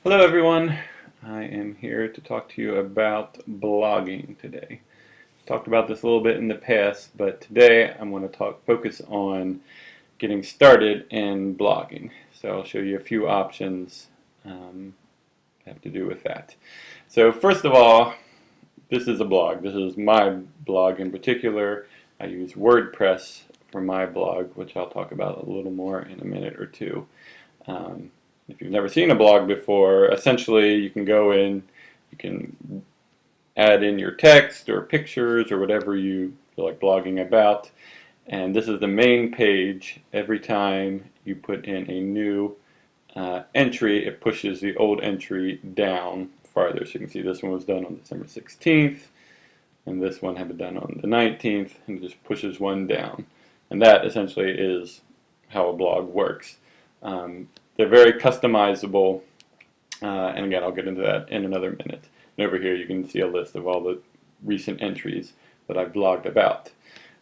Hello everyone, I am here to talk to you about blogging today. Talked about this a little bit in the past, but today I'm going to focus on getting started in blogging. So I'll show you a few options that have to do with that. So first of all, this is a blog. This is my blog in particular. I use WordPress for my blog, which I'll talk about a little more in a minute or two. If you've never seen a blog before, essentially you can go in, you can add in your text or pictures or whatever you feel like blogging about, and this is the main page. Every time you put in a new entry, it pushes the old entry down farther. So you can see this one was done on December 16th, and this one had been done on the 19th, and it just pushes one down. And that essentially is how a blog works. They're very customizable, and again, I'll get into that in another minute. And over here you can see a list of all the recent entries that I've blogged about.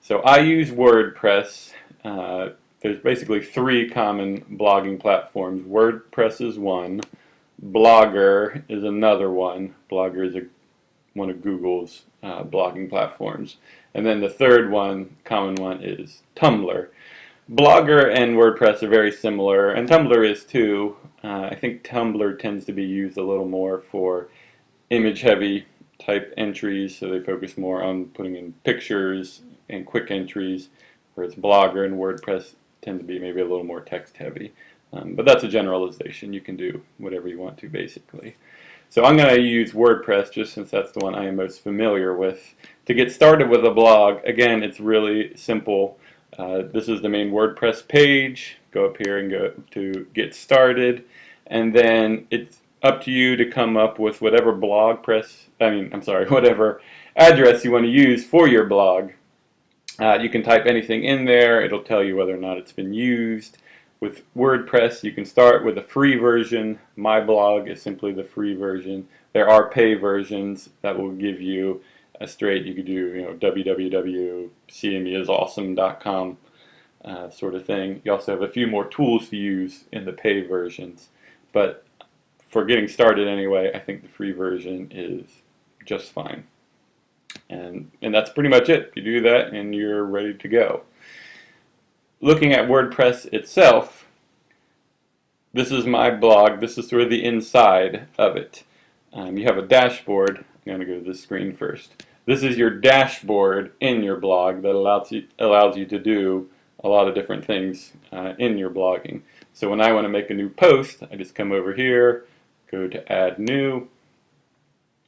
So I use WordPress. There's basically three common blogging platforms. WordPress is one, Blogger is another one. Blogger is one of Google's blogging platforms. And then the third one, common one, is Tumblr. Blogger and WordPress are very similar, and Tumblr is too. I think Tumblr tends to be used a little more for image-heavy type entries, so they focus more on putting in pictures and quick entries, whereas Blogger and WordPress tend to be maybe a little more text-heavy. But that's a generalization. You can do whatever you want to, basically. So I'm going to use WordPress just since that's the one I am most familiar with. To get started with a blog, again, it's really simple. This is the main WordPress page. Go up here and go to Get Started, and then it's up to you to come up with whatever whatever address you want to use for your blog. You can type anything in there. It'll tell you whether or not it's been used. With WordPress, you can start with a free version. My blog is simply the free version. There are pay versions that will give you you could do www.cmeisawesome.com sort of thing. You also have a few more tools to use in the pay versions, but for getting started anyway, I think the free version is just fine. And that's pretty much it. You do that and you're ready to go. Looking at WordPress itself, this is my blog. This is sort of the inside of it. You have a dashboard. I'm going to go to this screen first. This is your dashboard in your blog that allows you to do a lot of different things in your blogging. So when I want to make a new post, I just come over here, go to Add New,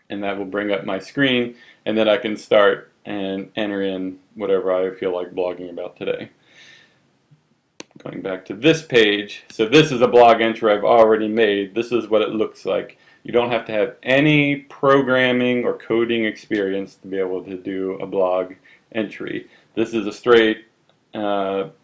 and that will bring up my screen, and then I can start and enter in whatever I feel like blogging about today. Going back to this page, so this is a blog entry I've already made. This is what it looks like. You don't have to have any programming or coding experience to be able to do a blog entry. This is a straight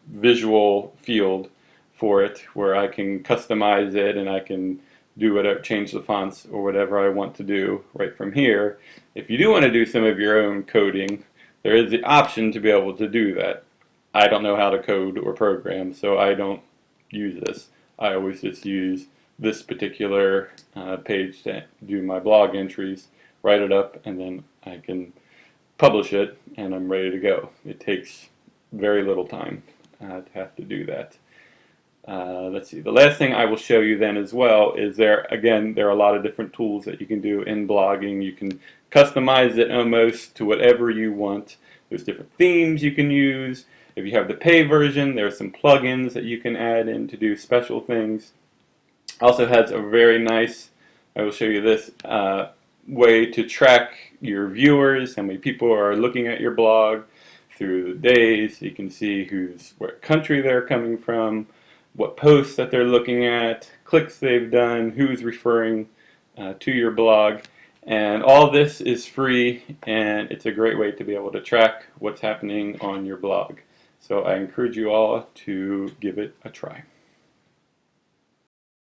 visual field for it where I can customize it and I can do whatever, change the fonts or whatever I want to do right from here. If you do want to do some of your own coding, there is the option to be able to do that. I don't know how to code or program, so I don't use this. I always just use this particular page to do my blog entries, write it up, and then I can publish it, and I'm ready to go. It takes very little time to have to do that. Let's see. The last thing I will show you then as well is there are a lot of different tools that you can do in blogging. You can customize it almost to whatever you want. There's different themes you can use. If you have the pay version, there are some plugins that you can add in to do special things. Also has a very nice, I will show you this, way to track your viewers, how many people are looking at your blog through the days. You can see what country they're coming from, what posts that they're looking at, clicks they've done, who's referring to your blog. And all this is free, and it's a great way to be able to track what's happening on your blog. So I encourage you all to give it a try.